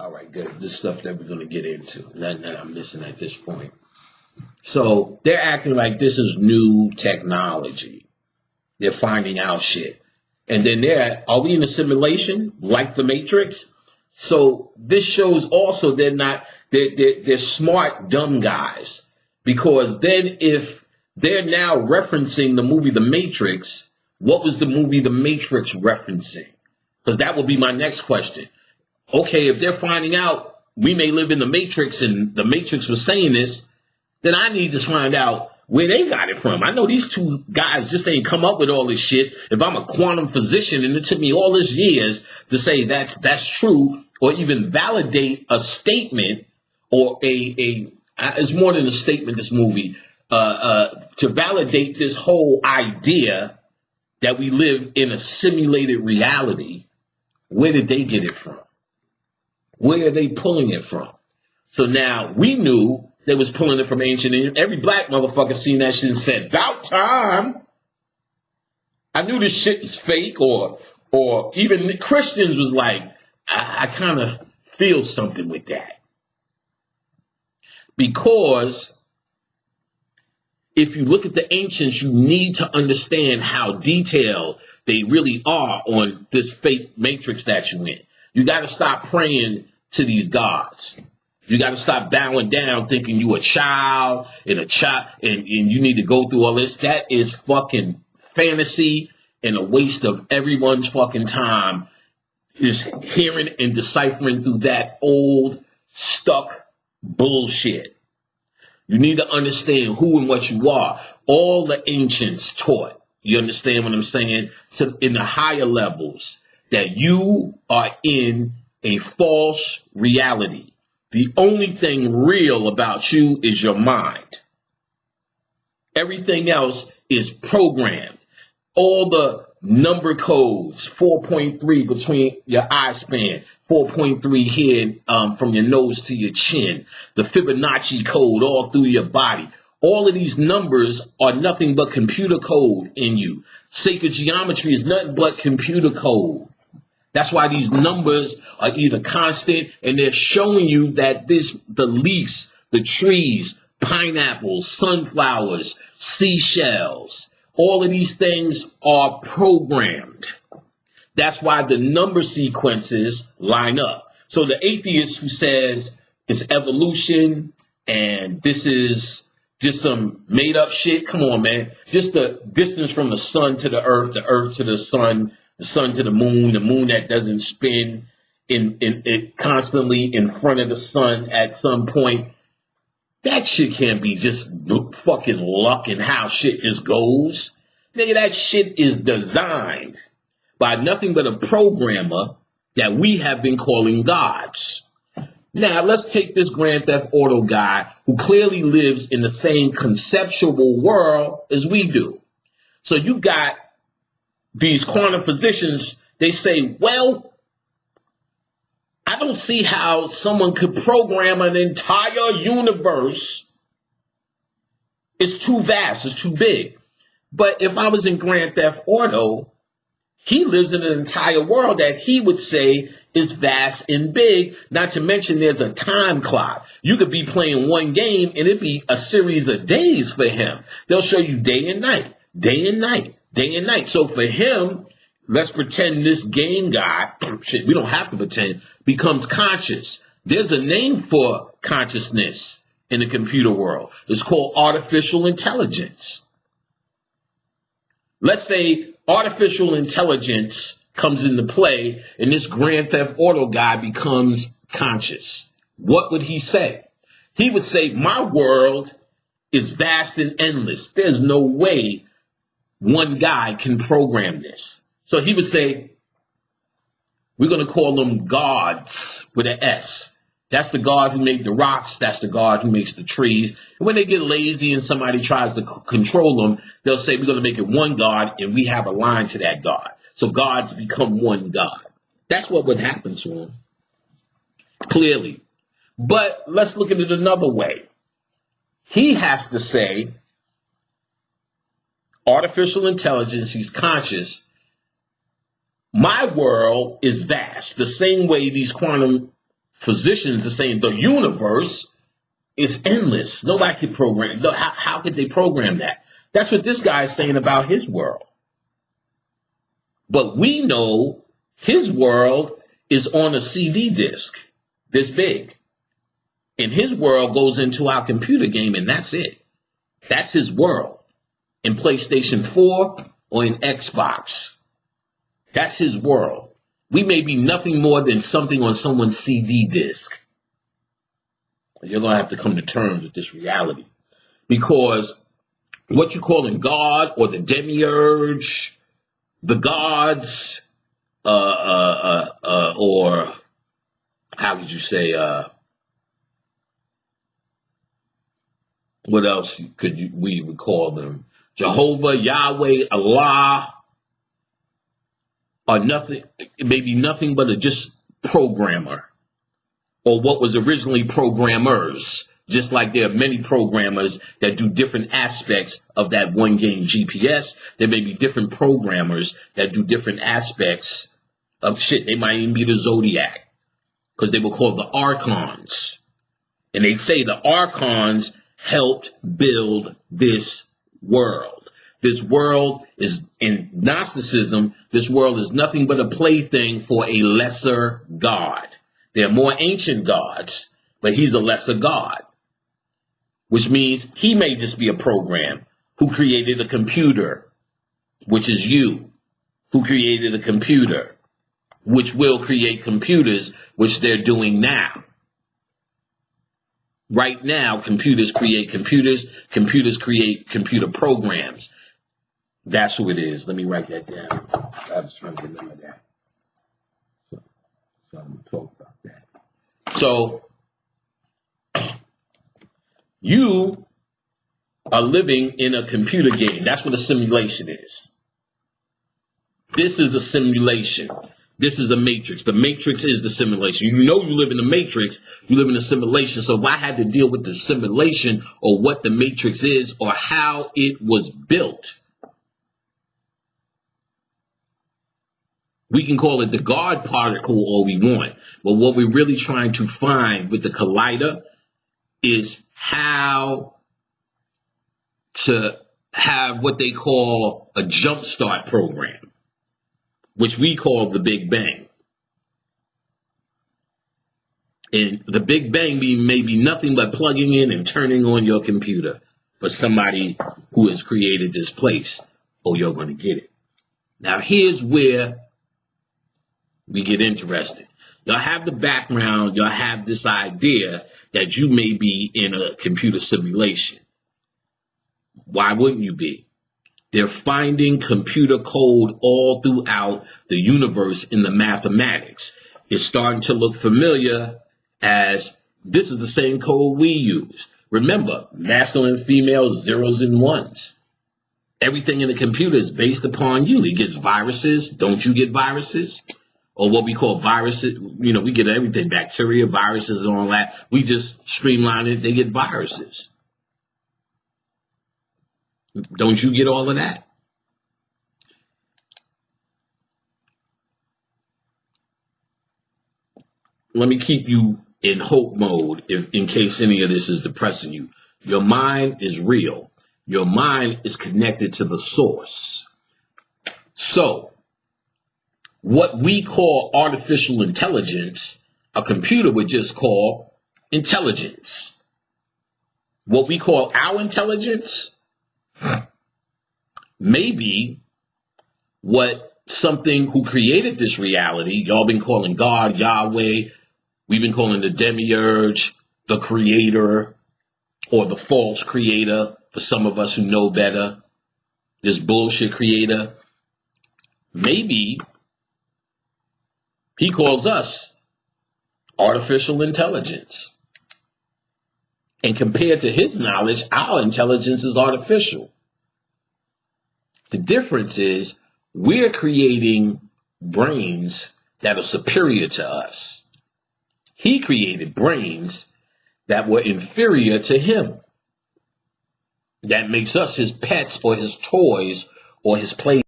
All right, good. This stuff that we're going to get into. Nothing that I'm missing at this point. So they're acting like this is new technology. They're finding out shit. And then are we in a simulation like the Matrix? So this shows also they're smart, dumb guys. Because then if they're now referencing the movie The Matrix, what was the movie The Matrix referencing? Because that would be my next question. Okay, if they're finding out we may live in the Matrix and the Matrix was saying this, then I need to find out where they got it from. I know these two guys just ain't come up with all this shit. If I'm a quantum physician and it took me all these years to say that's true or even validate a statement or it's more than a statement, this movie, to validate this whole idea that we live in a simulated reality, where did they get it from? Where are they pulling it from? So now we knew they was pulling it from ancient Egypt. Every black motherfucker seen that shit and said, about time. I knew this shit was fake, or even the Christians was like, I kind of feel something with that. Because if you look at the ancients, you need to understand how detailed they really are on this fake matrix that you in. You got to stop praying to these gods. You got to stop bowing down thinking you a child and you need to go through all this. That is fucking fantasy and a waste of everyone's fucking time is hearing and deciphering through that old stuck bullshit. You need to understand who and what you are. All the ancients taught, you understand what I'm saying? So in the higher levels, that you are in a false reality. The only thing real about you is your mind. Everything else is programmed. All the number codes, 4.3 between your eye span, 4.3 here from your nose to your chin, the Fibonacci code all through your body. All of these numbers are nothing but computer code in you. Sacred geometry is nothing but computer code. That's why these numbers are either constant and they're showing you that the leaves, the trees, pineapples, sunflowers, seashells, all of these things are programmed. That's why the number sequences line up. So the atheist who says it's evolution and this is just some made up shit, come on, man. Just the distance from the sun to the earth to the sun to the moon that doesn't spin in constantly in front of the sun at some point. That shit can't be just fucking luck and how shit just goes. Nigga, that shit is designed by nothing but a programmer that we have been calling gods. Now, let's take this Grand Theft Auto guy who clearly lives in the same conceptual world as we do. So you got these quantum physicians, they say, well, I don't see how someone could program an entire universe. It's too vast, it's too big. But if I was in Grand Theft Auto, he lives in an entire world that he would say is vast and big, not to mention there's a time clock. You could be playing one game and it'd be a series of days for him. They'll show you day and night, day and night, day and night. So for him, let's pretend this game guy, shit, we don't have to pretend, becomes conscious. There's a name for consciousness in the computer world. It's called artificial intelligence. Let's say artificial intelligence comes into play and this Grand Theft Auto guy becomes conscious. What would he say? He would say, my world is vast and endless. There's no way one guy can program this. So he would say, we're going to call them gods with an S. That's the God who made the rocks. That's the God who makes the trees. And when they get lazy and somebody tries to control them, they'll say, we're going to make it one God and we have a line to that God. So gods become one God. That's what would happen to him. Clearly. But let's look at it another way. He has to say, artificial intelligence, he's conscious. My world is vast. The same way these quantum physicians are saying the universe is endless. Nobody can program. How could they program that? That's what this guy is saying about his world. But we know his world is on a CD disc this big. And his world goes into our computer game, and that's it. That's his world. In PlayStation 4 or in Xbox. That's his world. We may be nothing more than something on someone's CD disc. You're going to have to come to terms with this reality. Because what you're calling God or the demiurge, the gods, or how could you say, what else we would call them? Jehovah, Yahweh, Allah, are nothing, maybe nothing but a just programmer, or what was originally programmers. Just like there are many programmers that do different aspects of that one game GPS, there may be different programmers that do different aspects of shit. They might even be the Zodiac, because they were called the Archons. And they say the Archons helped build this world. This world is, in Gnosticism, this world is nothing but a plaything for a lesser god. There are more ancient gods, but he's a lesser god. Which means he may just be a program who created a computer, which is you, who created a computer, which will create computers, which they're doing now. Right now, computers create computers, computers create computer programs. That's who it is. Let me write that down. I was trying to remember that. So I'm going to talk about that. So, you are living in a computer game. That's what a simulation is. This is a simulation. This is a matrix. The matrix is the simulation. You know you live in a matrix, you live in a simulation. So if I had to deal with the simulation or what the matrix is or how it was built, we can call it the God particle all we want. But what we're really trying to find with the collider is how to have what they call a jumpstart program, which we call the Big Bang. And the Big Bang may be nothing but plugging in and turning on your computer for somebody who has created this place. Oh, you're going to get it. Now, here's where we get interested. Y'all have the background. Y'all have this idea that you may be in a computer simulation. Why wouldn't you be? They're finding computer code all throughout the universe in the mathematics. It's starting to look familiar as this is the same code we use. Remember, masculine and female, zeros and ones. Everything in the computer is based upon you. It gets viruses. Don't you get viruses? Or what we call viruses. You know, we get everything, bacteria, viruses, and all that. We just streamline it. They get viruses. Don't you get all of that? Let me keep you in hope mode in case any of this is depressing you. Your mind is real. Your mind is connected to the source. So, what we call artificial intelligence, a computer would just call intelligence. What we call our intelligence, maybe what something who created this reality, y'all been calling God, Yahweh, we've been calling the demiurge, the creator, or the false creator, for some of us who know better, this bullshit creator. Maybe he calls us artificial intelligence. And compared to his knowledge, our intelligence is artificial. The difference is we're creating brains that are superior to us. He created brains that were inferior to him. That makes us his pets or his toys or his play.